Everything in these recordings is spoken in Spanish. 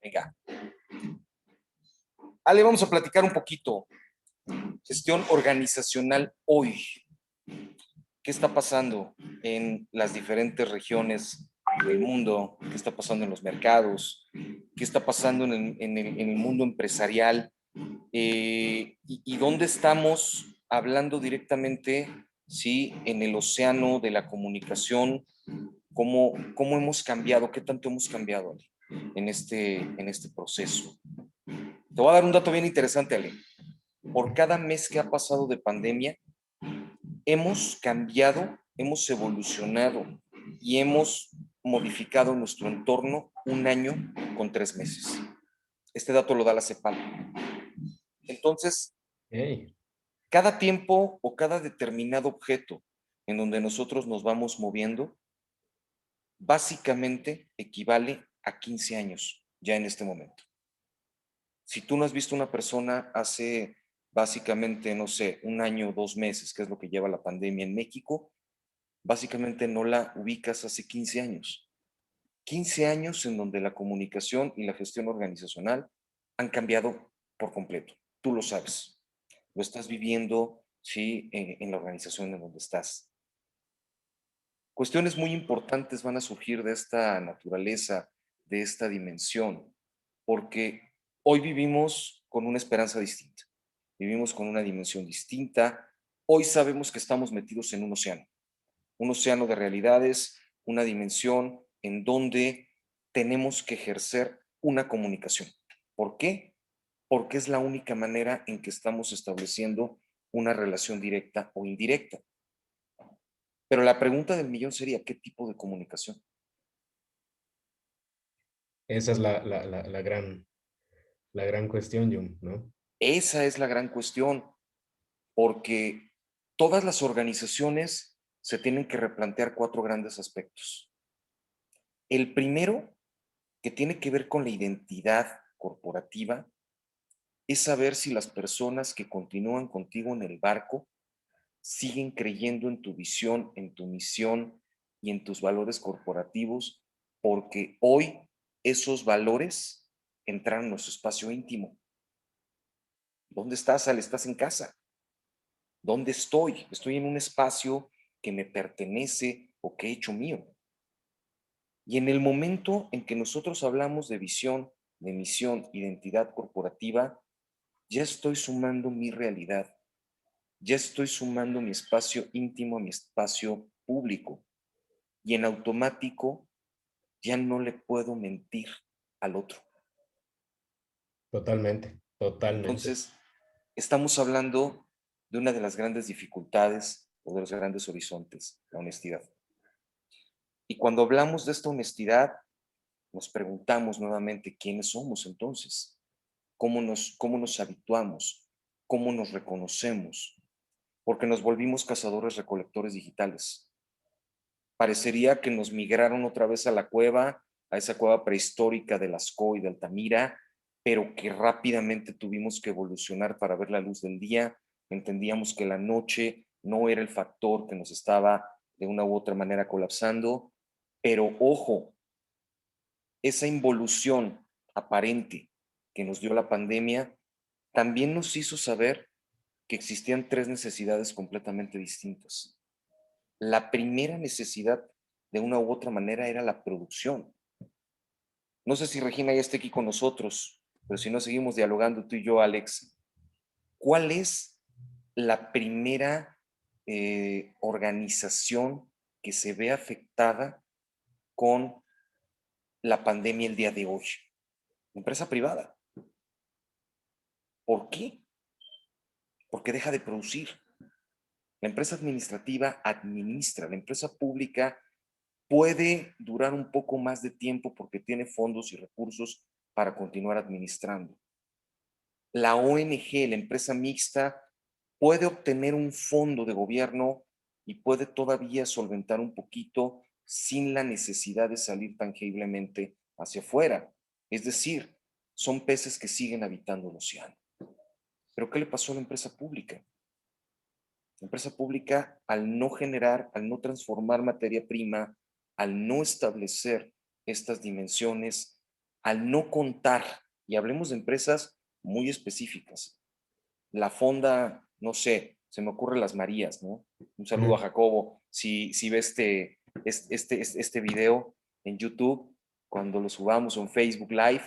Venga. Ale, vamos a platicar un poquito. Gestión organizacional hoy. ¿Qué está pasando en las diferentes regiones del mundo? ¿Qué está pasando en los mercados? ¿Qué está pasando en el mundo empresarial? ¿Y dónde estamos hablando directamente, sí, en el océano de la comunicación? ¿Cómo hemos cambiado? ¿Qué tanto hemos cambiado, Ale, en este proceso? Te voy a dar un dato bien interesante, Ale. Por cada mes que ha pasado de pandemia, hemos cambiado, hemos evolucionado y hemos modificado nuestro entorno un año con 3 meses. Este dato lo da la CEPAL. Entonces, Hey, cada tiempo o cada determinado objeto en donde nosotros nos vamos moviendo, básicamente equivale a 15 años ya en este momento. Si tú no has visto una persona hace básicamente, no sé, un año o 2 meses, que es lo que lleva la pandemia en México, básicamente no la ubicas hace 15 años. 15 años en donde la comunicación y la gestión organizacional han cambiado por completo. Tú lo sabes. Lo estás viviendo, sí, en la organización en donde estás. Cuestiones muy importantes van a surgir de esta naturaleza, de esta dimensión, porque hoy vivimos con una esperanza distinta, vivimos con una dimensión distinta. Hoy sabemos que estamos metidos en un océano de realidades, una dimensión en donde tenemos que ejercer una comunicación. ¿Por qué? Porque es la única manera en que estamos estableciendo una relación directa o indirecta. Pero la pregunta del millón sería, ¿qué tipo de comunicación? esa es la gran cuestión, Jun, ¿no? Esa es la gran cuestión, porque todas las organizaciones se tienen que replantear 4 grandes aspectos. El primero, que tiene que ver con la identidad corporativa, es saber si las personas que continúan contigo en el barco siguen creyendo en tu visión, en tu misión y en tus valores corporativos, porque hoy esos valores entraron en su espacio íntimo. ¿Dónde estás, Ale? ¿Estás en casa? ¿Dónde estoy? Estoy en un espacio que me pertenece o que he hecho mío. Y en el momento en que nosotros hablamos de visión, de misión, identidad corporativa, ya estoy sumando mi realidad, ya estoy sumando mi espacio íntimo a mi espacio público. Y en automático ya no le puedo mentir al otro. Totalmente, totalmente. Entonces, estamos hablando de una de las grandes dificultades o de los grandes horizontes, la honestidad. Y cuando hablamos de esta honestidad, nos preguntamos nuevamente quiénes somos entonces, cómo nos habituamos, cómo nos reconocemos, porque nos volvimos cazadores recolectores digitales. Parecería que nos migraron otra vez a la cueva, a esa cueva prehistórica de Lascaux y de Altamira, pero que rápidamente tuvimos que evolucionar para ver la luz del día. Entendíamos que la noche no era el factor que nos estaba de una u otra manera colapsando, pero ojo, esa involución aparente que nos dio la pandemia también nos hizo saber que existían 3 necesidades completamente distintas. La primera necesidad, de una u otra manera, era la producción. No sé si Regina ya esté aquí con nosotros, pero si no, seguimos dialogando tú y yo, Alex. ¿Cuál es la primera organización que se ve afectada con la pandemia el día de hoy? Empresa privada. ¿Por qué? Porque deja de producir. La empresa administrativa administra, la empresa pública puede durar un poco más de tiempo porque tiene fondos y recursos para continuar administrando. La ONG, la empresa mixta, puede obtener un fondo de gobierno y puede todavía solventar un poquito sin la necesidad de salir tangiblemente hacia afuera. Es decir, son peces que siguen habitando el océano. Pero ¿qué le pasó a la empresa pública? La empresa pública, al no generar, al no transformar materia prima, al no establecer estas dimensiones, al no contar, y hablemos de empresas muy específicas, la fonda, no sé, se me ocurre Las Marías, ¿no? Un saludo a Jacobo. Si ve este video en YouTube, cuando lo subamos en Facebook Live,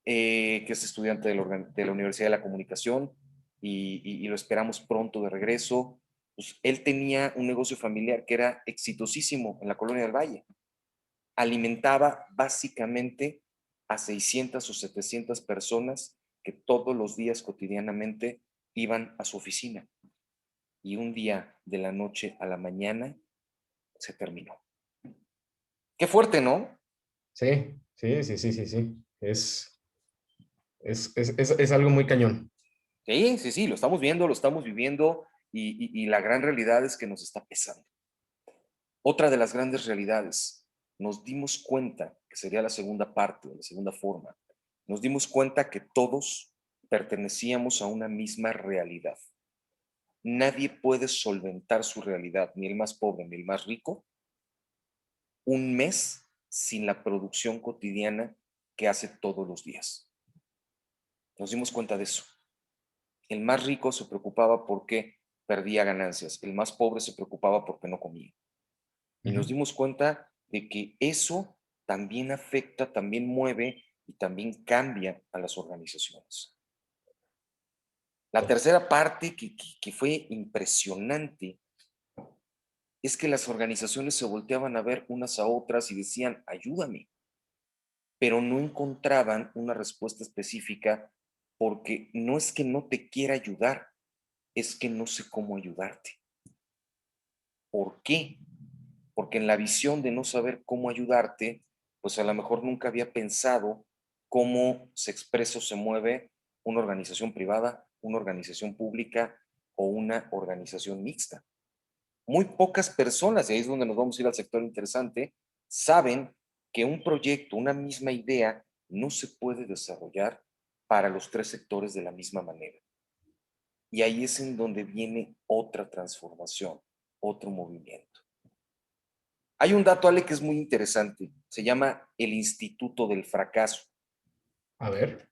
que es estudiante de la Universidad de la Comunicación y lo esperamos pronto de regreso. Pues él tenía un negocio familiar que era exitosísimo en la Colonia del Valle. Alimentaba básicamente a 600 o 700 personas que todos los días cotidianamente iban a su oficina. Y un día de la noche a la mañana se terminó. Qué fuerte, ¿no? Sí, sí, sí, sí, sí, sí. Es algo muy cañón. Sí, sí, sí, lo estamos viendo, lo estamos viviendo y la gran realidad es que nos está pesando. Otra de las grandes realidades, nos dimos cuenta, que sería la segunda parte, la segunda forma, nos dimos cuenta que todos pertenecíamos a una misma realidad. Nadie puede solventar su realidad, ni el más pobre ni el más rico, un mes sin la producción cotidiana que hace todos los días. Nos dimos cuenta de eso. El más rico se preocupaba porque perdía ganancias, el más pobre se preocupaba porque no comía. Y nos dimos cuenta de que eso también afecta, también mueve y también cambia a las organizaciones. La tercera parte que fue impresionante es que las organizaciones se volteaban a ver unas a otras y decían, ayúdame, pero no encontraban una respuesta específica porque no es que no te quiera ayudar, es que no sé cómo ayudarte. ¿Por qué? Porque en la visión de no saber cómo ayudarte, pues a lo mejor nunca había pensado cómo se expresa o se mueve una organización privada, una organización pública o una organización mixta. Muy pocas personas, y ahí es donde nos vamos a ir al sector interesante, saben que un proyecto, una misma idea, no se puede desarrollar para los tres sectores de la misma manera. Y ahí es en donde viene otra transformación, otro movimiento. Hay un dato, Ale, que es muy interesante. Se llama el Instituto del Fracaso. A ver.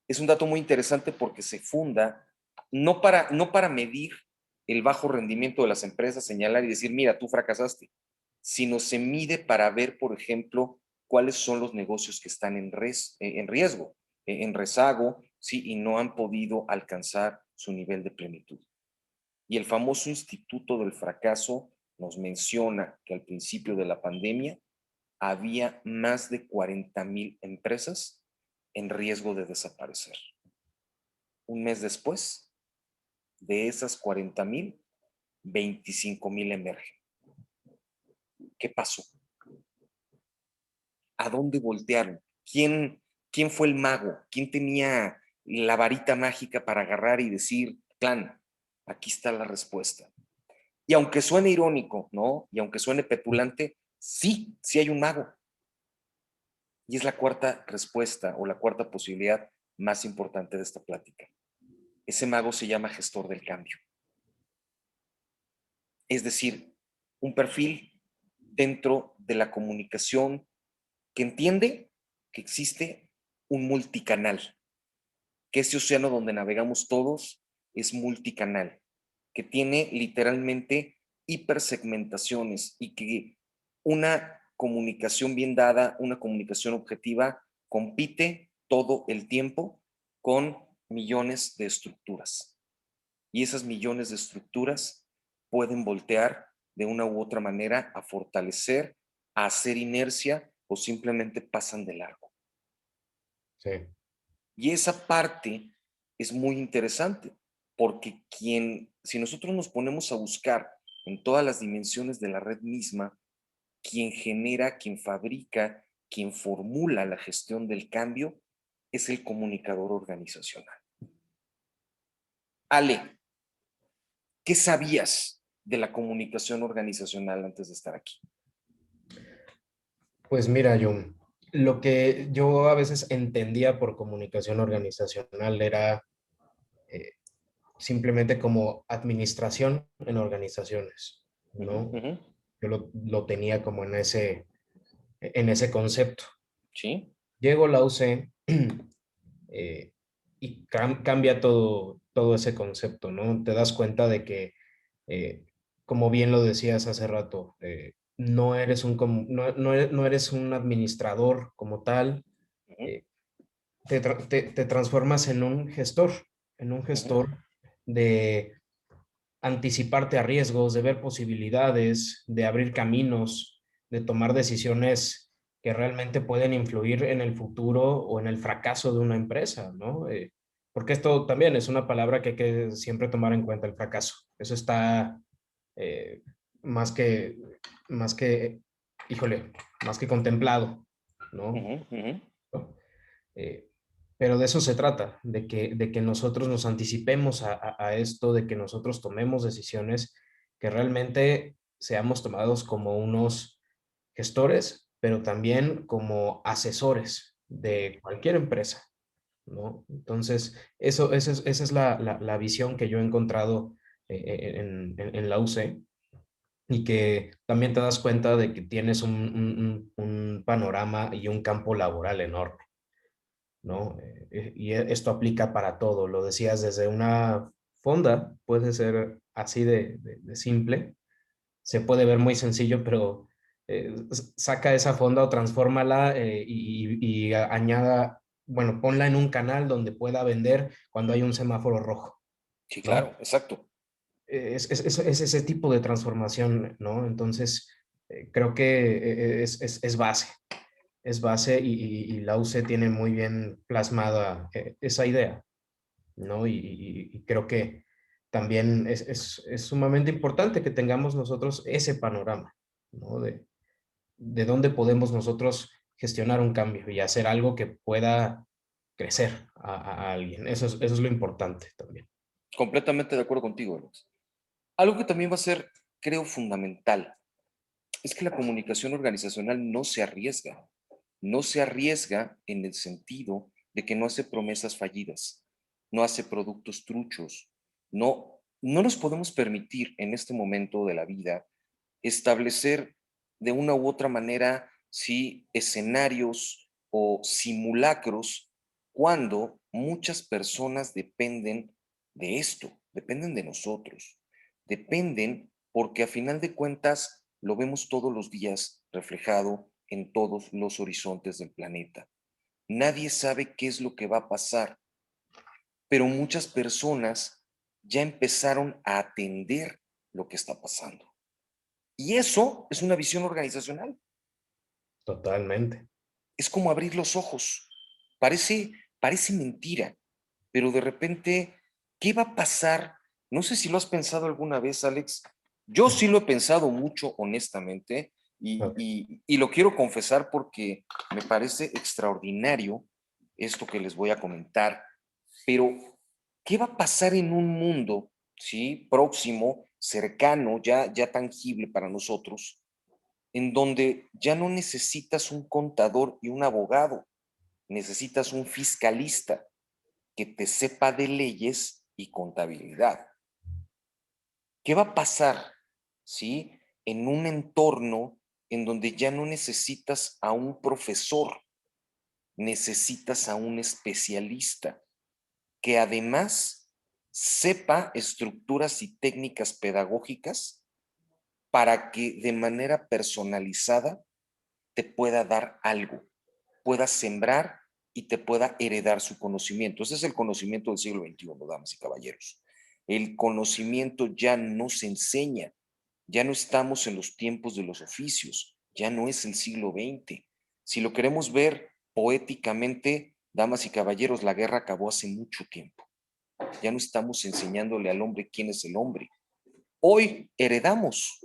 Es un dato muy interesante porque se funda no para medir el bajo rendimiento de las empresas, señalar y decir, mira, tú fracasaste, sino se mide para ver, por ejemplo, cuáles son los negocios que están en riesgo, en rezago, ¿sí? Y no han podido alcanzar su nivel de plenitud. Y el famoso Instituto del Fracaso nos menciona que al principio de la pandemia había más de 40,000 empresas en riesgo de desaparecer. Un mes después, de esas 40,000, 25,000 emergen. ¿Qué pasó? ¿A dónde voltearon? ¿Quién fue el mago? ¿Quién tenía la varita mágica para agarrar y decir, clan, aquí está la respuesta? Y aunque suene irónico, ¿no? Y aunque suene petulante, sí, sí hay un mago. Y es la cuarta respuesta o la cuarta posibilidad más importante de esta plática. Ese mago se llama gestor del cambio. Es decir, un perfil dentro de la comunicación que entiende que existe un multicanal, que ese océano donde navegamos todos es multicanal, que tiene literalmente hipersegmentaciones y que una comunicación bien dada, una comunicación objetiva, compite todo el tiempo con millones de estructuras. Y esas millones de estructuras pueden voltear de una u otra manera a fortalecer, a hacer inercia o simplemente pasan de largo. Sí. Y esa parte es muy interesante, porque si nosotros nos ponemos a buscar en todas las dimensiones de la red misma, quien genera, quien fabrica, quien formula la gestión del cambio, es el comunicador organizacional. Ale, ¿qué sabías de la comunicación organizacional antes de estar aquí? Pues mira, John, lo que yo a veces entendía por comunicación organizacional era eh, simplemente como administración en organizaciones, Uh -huh, ¿no? uh -huh. Yo lo tenía como en ese concepto. Sí. Llego a la UC y cambia todo ese concepto, ¿no? Te das cuenta de que, eh, como bien lo decías hace rato, no eres no eres un administrador como tal, Ujú, eh, te transformas en un ujú, gestor de anticiparte a riesgos, de ver posibilidades, de abrir caminos, de tomar decisiones que realmente pueden influir en el futuro o en el fracaso de una empresa, ¿no? Porque esto también es una palabra que hay que siempre tomar en cuenta, el fracaso. Eso está eh, más que, más que, híjole, más que contemplado, ¿no? ujú, ujú. Eh, pero de eso se trata, de que nosotros nos anticipemos a esto, de que nosotros tomemos decisiones que realmente seamos tomados como unos gestores, pero también como asesores de cualquier empresa, ¿no? Entonces, esa es la visión que yo he encontrado en la UC y que también te das cuenta de que tienes un panorama y un campo laboral enorme, ¿no? Y esto aplica para todo, lo decías desde una fonda, puede ser así de simple, se puede ver muy sencillo, pero saca esa fonda o transfórmala y añada, bueno, ponla en un canal donde pueda vender cuando hay un semáforo rojo, Sí, ¿no? claro, exacto. Es ese tipo de transformación, ¿no? Entonces, creo que es base y la UC tiene muy bien plasmada esa idea, ¿no? Y creo que también es sumamente importante que tengamos nosotros ese panorama, ¿no? De dónde podemos nosotros gestionar un cambio y hacer algo que pueda crecer a alguien. Eso es lo importante también. Completamente de acuerdo contigo, Alex. Algo que también va a ser, creo, fundamental, es que la comunicación organizacional no se arriesga. No se arriesga en el sentido de que no hace promesas fallidas, no hace productos truchos. No nos podemos permitir en este momento de la vida establecer de una u otra manera, sí, escenarios o simulacros cuando muchas personas dependen de esto, dependen de nosotros, dependen porque a final de cuentas lo vemos todos los días reflejado en todos los horizontes del planeta. Nadie sabe qué es lo que va a pasar, pero muchas personas ya empezaron a atender lo que está pasando. Y eso es una visión organizacional. Totalmente. Es como abrir los ojos. Parece mentira, pero de repente, ¿qué va a pasar? No sé si lo has pensado alguna vez, Alex. Yo sí lo he pensado mucho, honestamente, Ok. y lo quiero confesar porque me parece extraordinario esto que les voy a comentar. Pero, ¿qué va a pasar en un mundo, sí, próximo, cercano, ya tangible para nosotros, en donde ya no necesitas un contador y un abogado, necesitas un fiscalista que te sepa de leyes y contabilidad? ¿Qué va a pasar, sí, en un entorno en donde ya no necesitas a un profesor, necesitas a un especialista que además sepa estructuras y técnicas pedagógicas para que de manera personalizada te pueda dar algo, pueda sembrar y te pueda heredar su conocimiento? Ese es el conocimiento del siglo XXI, damas y caballeros. El conocimiento ya no se enseña, ya no estamos en los tiempos de los oficios, ya no es el siglo XX. Si lo queremos ver poéticamente, damas y caballeros, la guerra acabó hace mucho tiempo. Ya no estamos enseñándole al hombre quién es el hombre. Hoy heredamos.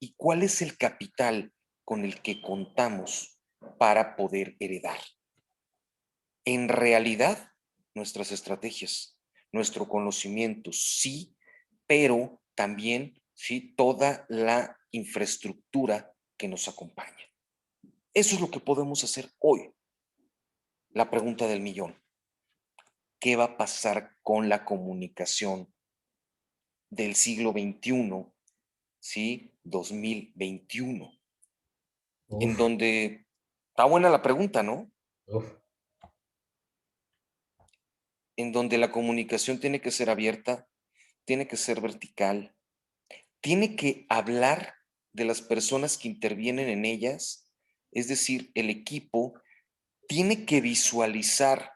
¿Y cuál es el capital con el que contamos para poder heredar? En realidad, nuestras estrategias, nuestro conocimiento, sí, pero también, sí, toda la infraestructura que nos acompaña. Eso es lo que podemos hacer hoy. La pregunta del millón: ¿qué va a pasar con la comunicación del siglo XXI, sí, 2021? En Uf, donde está buena la pregunta, ¿no? Uf, en donde la comunicación tiene que ser abierta, tiene que ser vertical, tiene que hablar de las personas que intervienen en ellas, es decir, el equipo tiene que visualizar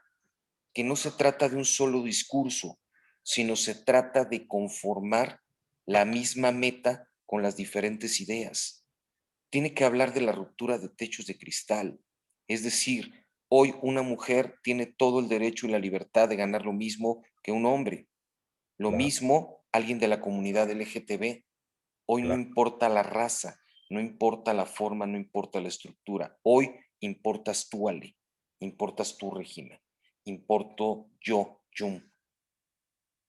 que no se trata de un solo discurso, sino se trata de conformar la misma meta con las diferentes ideas. Tiene que hablar de la ruptura de techos de cristal, es decir, hoy una mujer tiene todo el derecho y la libertad de ganar lo mismo que un hombre. Lo claro, mismo alguien de la comunidad LGTB. Hoy no claro. importa la raza, no importa la forma, no importa la estructura. Hoy importas tú, Ale, importas tú, Regina, importo yo, Jun.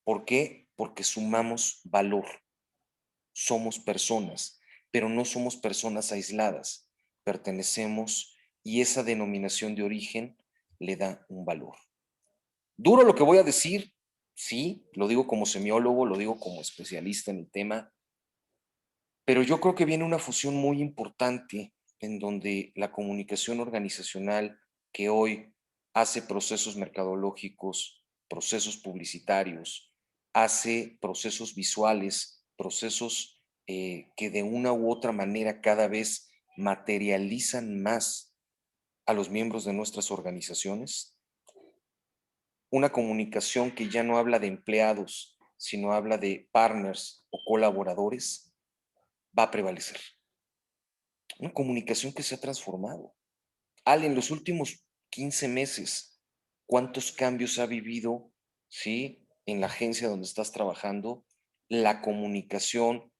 ¿Por qué? Porque sumamos valor. Somos personas, pero no somos personas aisladas. Pertenecemos y esa denominación de origen le da un valor. Duro lo que voy a decir, sí, lo digo como semiólogo, lo digo como especialista en el tema, pero yo creo que viene una fusión muy importante en donde la comunicación organizacional que hoy hace procesos mercadológicos, procesos publicitarios, hace procesos visuales, procesos que de una u otra manera cada vez materializan más a los miembros de nuestras organizaciones. Una comunicación que ya no habla de empleados, sino habla de partners o colaboradores, va a prevalecer. Una comunicación que se ha transformado. Al, en los últimos 15 meses, ¿cuántos cambios ha vivido, sí, en la agencia donde estás trabajando? La comunicación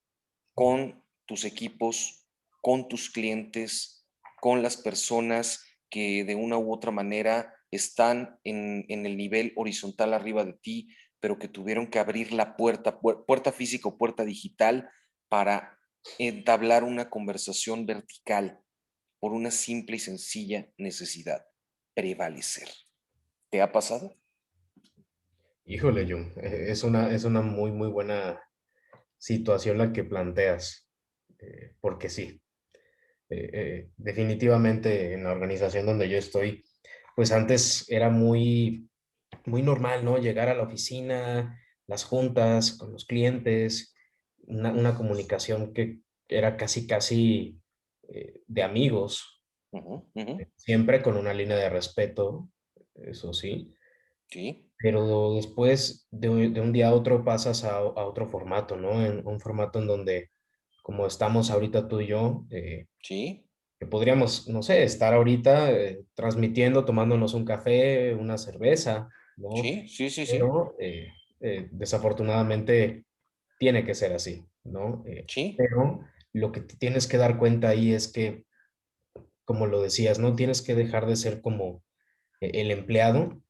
con tus equipos, con tus clientes, con las personas que de una u otra manera están en el nivel horizontal arriba de ti, pero que tuvieron que abrir la puerta física o puerta digital para entablar una conversación vertical por una simple y sencilla necesidad, prevalecer. ¿Te ha pasado? Híjole, Jun, es una muy, muy buena situación la que planteas, porque sí, definitivamente en la organización donde yo estoy, pues antes era muy, muy normal, ¿no? Llegar a la oficina, las juntas con los clientes, una comunicación que era casi, casi de amigos, Ujú, ujú. siempre con una línea de respeto, eso sí, Sí, pero después de un día a otro pasas a otro formato, ¿no? En un formato en donde, como estamos ahorita tú y yo, sí, que podríamos, no sé, estar ahorita transmitiendo, tomándonos un café, una cerveza, ¿no? sí, sí, sí, sí, Pero desafortunadamente tiene que ser así, ¿no? sí, Pero lo que te tienes que dar cuenta ahí es que, como lo decías, no tienes que dejar de ser como el empleado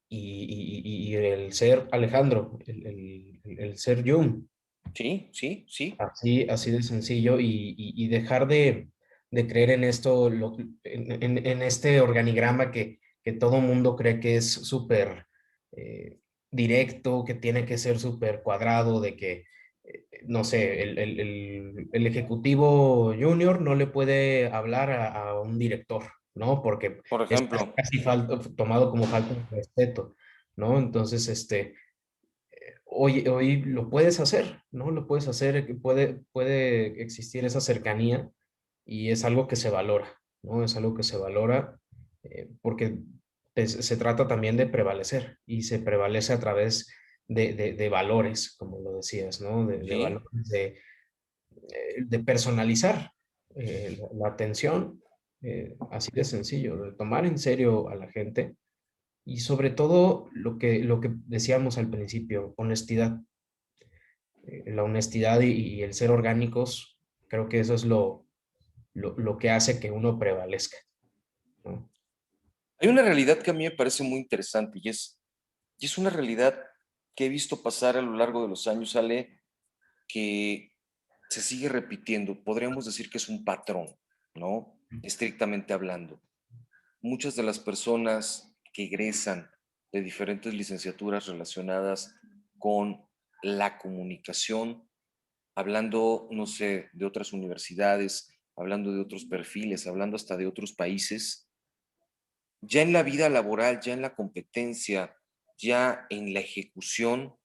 y el ser Alejandro, el ser Jung, sí, sí, sí, así, así de sencillo, y dejar de creer en esto, en este organigrama que todo mundo cree que es súper directo, que tiene que ser súper cuadrado, de que, no sé, el ejecutivo junior no le puede hablar a un director, ¿no? Porque por es ejemplo. casi tomado como falta de respeto, ¿no? Entonces, hoy lo puedes hacer, ¿no? Lo puedes hacer, puede existir esa cercanía y es algo que se valora, ¿no? Es algo que se valora porque se trata también de prevalecer y se prevalece a través de valores, como lo decías, ¿no? De Sí, valores de personalizar la atención, así de sencillo, de tomar en serio a la gente y sobre todo lo que decíamos al principio, honestidad. La honestidad y el ser orgánicos, creo que eso es lo que hace que uno prevalezca, ¿no? hay una realidad que a mí me parece muy interesante y es una realidad que he visto pasar a lo largo de los años, Ale, que se sigue repitiendo. Podríamos decir que es un patrón, ¿no? Estrictamente hablando. Muchas de las personas que egresan de diferentes licenciaturas relacionadas con la comunicación, hablando, no sé, de otras universidades, hablando de otros perfiles, hablando hasta de otros países, Ya en la vida laboral, ya en la competencia, ya en la ejecución,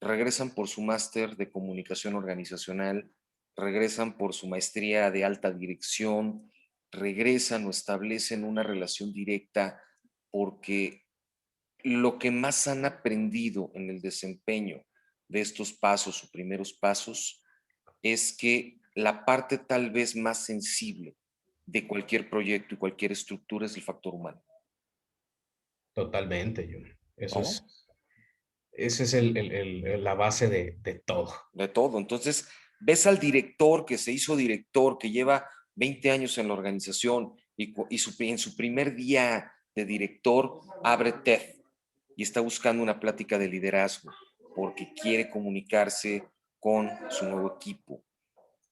regresan por su máster de comunicación organizacional, regresan por su maestría de alta dirección, regresan o establecen una relación directa porque lo que más han aprendido en el desempeño de estos pasos o primeros pasos es que la parte tal vez más sensible de cualquier proyecto y cualquier estructura es el factor humano, Totalmente, Jun. Eso ¿no? es, ese es la base de todo. De todo. Entonces, ves al director que se hizo director, que lleva 20 años en la organización en su primer día de director abre TED y está buscando una plática de liderazgo porque quiere comunicarse con su nuevo equipo.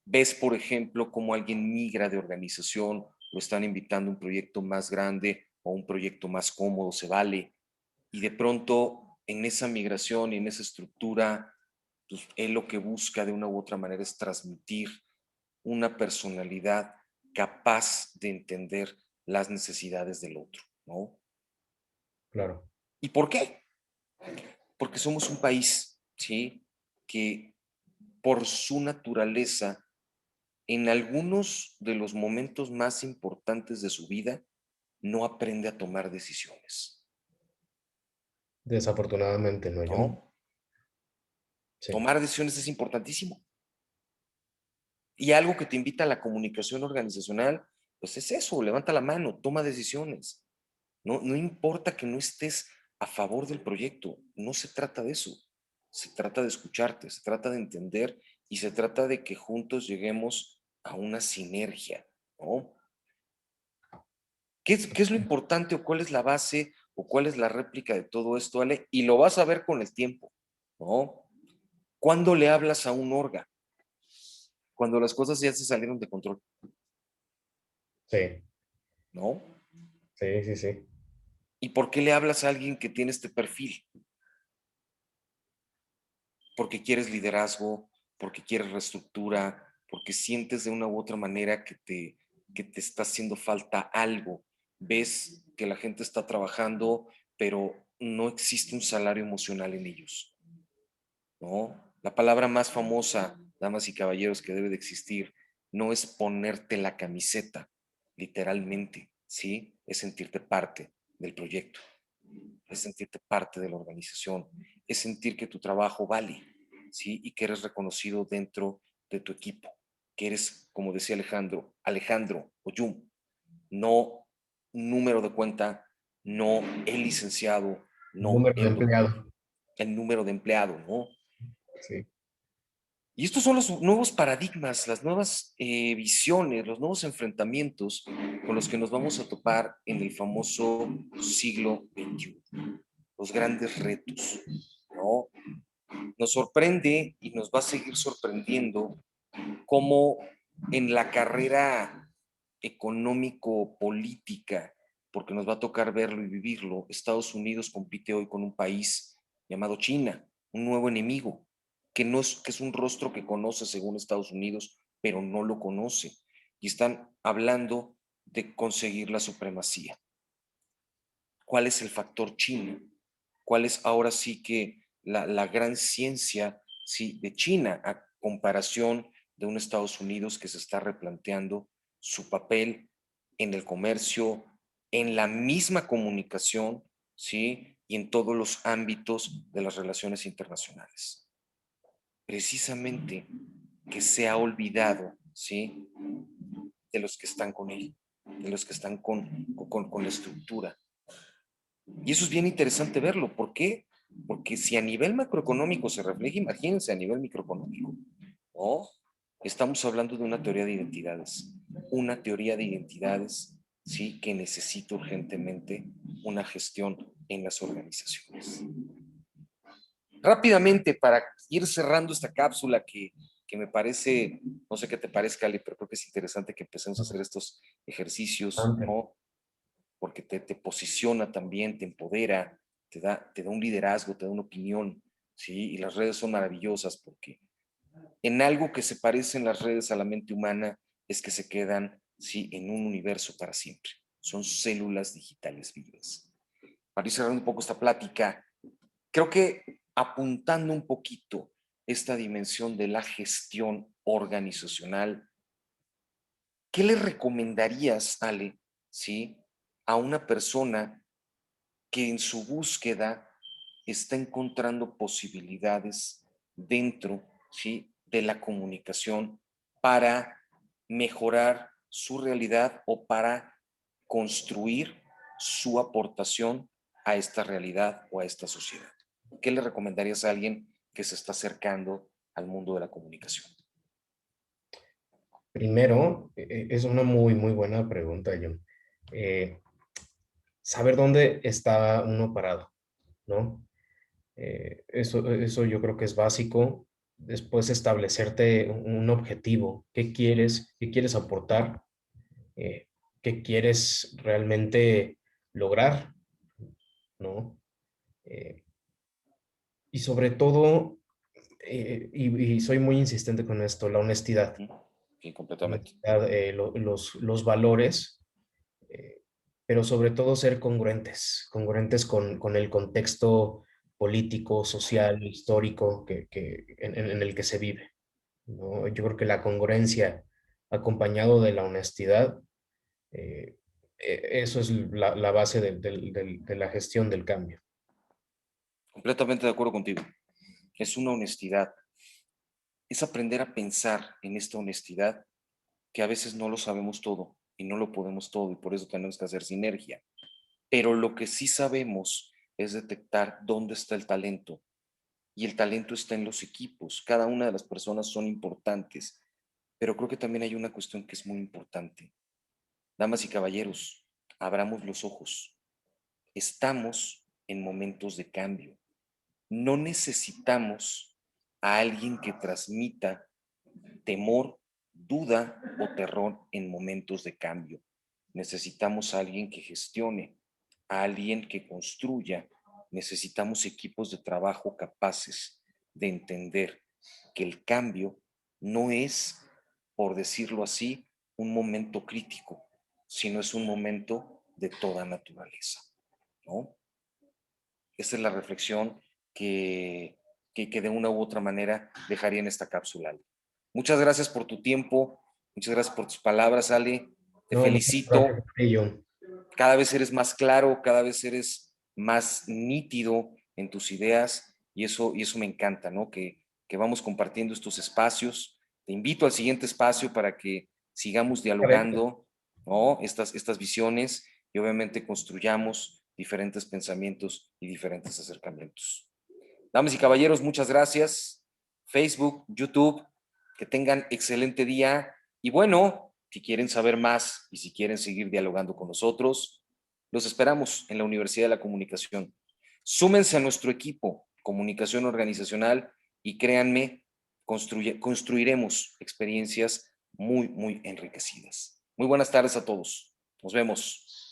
Ves, por ejemplo, cómo alguien migra de organización, lo están invitando a un proyecto más grande o un proyecto más cómodo, se vale. Y de pronto, en esa migración y en esa estructura, pues él lo que busca de una u otra manera es transmitir una personalidad capaz de entender las necesidades del otro, ¿no? Claro. ¿Y por qué? Porque somos un país, ¿sí? Que por su naturaleza, en algunos de los momentos más importantes de su vida, no aprende a tomar decisiones, Desafortunadamente, no, Jun. ¿no? Sí. Tomar decisiones es importantísimo. Y algo que te invita a la comunicación organizacional, pues es eso, levanta la mano, toma decisiones. No, no importa que no estés a favor del proyecto, no se trata de eso. Se trata de escucharte, se trata de entender y se trata de que juntos lleguemos a una sinergia, ¿no? Qué es lo importante o cuál es la base o cuál es la réplica de todo esto, Ale? Y lo vas a ver con el tiempo, ¿no? ¿Cuándo le hablas a un órgano? Cuando las cosas ya se salieron de control, Sí, ¿no? sí, sí, sí. ¿Y por qué le hablas a alguien que tiene este perfil? Porque quieres liderazgo, porque quieres reestructura, porque sientes de una u otra manera que te está haciendo falta algo. Ves que la gente está trabajando, pero no existe un salario emocional en ellos, ¿no? La palabra más famosa, damas y caballeros, que debe de existir, no es ponerte la camiseta, literalmente, ¿sí? Es sentirte parte del proyecto, es sentirte parte de la organización, es sentir que tu trabajo vale, ¿sí? Y que eres reconocido dentro de tu equipo, que eres, como decía Alejandro o Jum, no número de cuenta, no el licenciado, no Número de el doctor, empleado. el número de empleado, ¿no? Sí. Y estos son los nuevos paradigmas, las nuevas visiones, los nuevos enfrentamientos con los que nos vamos a topar en el famoso siglo XXI, los grandes retos, ¿no? Nos sorprende y nos va a seguir sorprendiendo cómo en la carrera económico-política, porque nos va a tocar verlo y vivirlo, Estados Unidos compite hoy con un país llamado China, un nuevo enemigo, que es un rostro que conoce según Estados Unidos, pero no lo conoce. Y están hablando de conseguir la supremacía. ¿Cuál es el factor China? ¿Cuál es ahora sí que la gran ciencia, sí, de China a comparación de un Estados Unidos que se está replanteando su papel en el comercio, en la misma comunicación, sí, y en todos los ámbitos de las relaciones internacionales? Precisamente que se ha olvidado, sí, de los que están con él, de los que están con la estructura. Y eso es bien interesante verlo. ¿Por qué? Porque si a nivel macroeconómico se refleja, imagínense a nivel microeconómico. ¿No? Estamos hablando de una teoría de identidades. Una teoría de identidades, sí, que necesita urgentemente una gestión en las organizaciones. Rápidamente, para ir cerrando esta cápsula que me parece, no sé qué te parezca, Ali, pero creo que es interesante que empecemos a hacer estos ejercicios, ¿no? Porque te posiciona también, te empodera, te da un liderazgo, te da una opinión, ¿sí? Y las redes son maravillosas porque en algo que se parecen las redes a la mente humana es que se quedan, ¿sí? En un universo para siempre. son células digitales vivas. Para ir cerrando un poco esta plática, creo que apuntando un poquito esta dimensión de la gestión organizacional, ¿qué le recomendarías, Ale, ¿sí?, a una persona que en su búsqueda está encontrando posibilidades dentro, ¿sí?, de la comunicación para mejorar su realidad o para construir su aportación a esta realidad o a esta sociedad? ¿Qué le recomendarías a alguien que se está acercando al mundo de la comunicación? Primero, es una muy, muy buena pregunta, John. Eh, Saber dónde está uno parado, ¿no? Eso yo creo que es básico. Después establecerte un objetivo, qué quieres aportar, eh, qué quieres realmente lograr, ¿no? Eh, y sobre todo, y soy muy insistente con esto, la honestidad. Sí, completamente. Los valores, eh, pero sobre todo ser congruentes con el contexto político, social, histórico en el que se vive, ¿no? Yo creo que la congruencia acompañado de la honestidad, eh, eso es la base de la gestión del cambio. Completamente de acuerdo contigo. Es una honestidad. Es aprender a pensar en esta honestidad, que a veces no lo sabemos todo y no lo podemos todo y por eso tenemos que hacer sinergia. Pero lo que sí sabemos es detectar dónde está el talento, y el talento está en los equipos. Cada una de las personas son importantes, pero creo que también hay una cuestión que es muy importante. Damas y caballeros, abramos los ojos. Estamos en momentos de cambio. No necesitamos a alguien que transmita temor, duda o terror en momentos de cambio. Necesitamos a alguien que gestione, a alguien que construya. Necesitamos equipos de trabajo capaces de entender que el cambio no es, por decirlo así, un momento crítico, sino es un momento de toda naturaleza, ¿no? Esa es la reflexión que de una u otra manera dejaría en esta cápsula. Muchas gracias por tu tiempo, muchas gracias por tus palabras, Ale. Te No, muchas gracias, felicito. John. Cada vez eres más claro, cada vez eres más nítido en tus ideas y eso me encanta, ¿no? Que vamos compartiendo estos espacios. Te invito al siguiente espacio para que sigamos dialogando, ¿no? Estas visiones y obviamente construyamos diferentes pensamientos y diferentes acercamientos. Damas y caballeros, muchas gracias. Facebook, YouTube, que tengan excelente día. Y bueno, si quieren saber más y si quieren seguir dialogando con nosotros, los esperamos en la Universidad de la Comunicación. Súmense a nuestro equipo Comunicación Organizacional y créanme, construiremos experiencias muy, muy enriquecidas. Muy buenas tardes a todos. Nos vemos.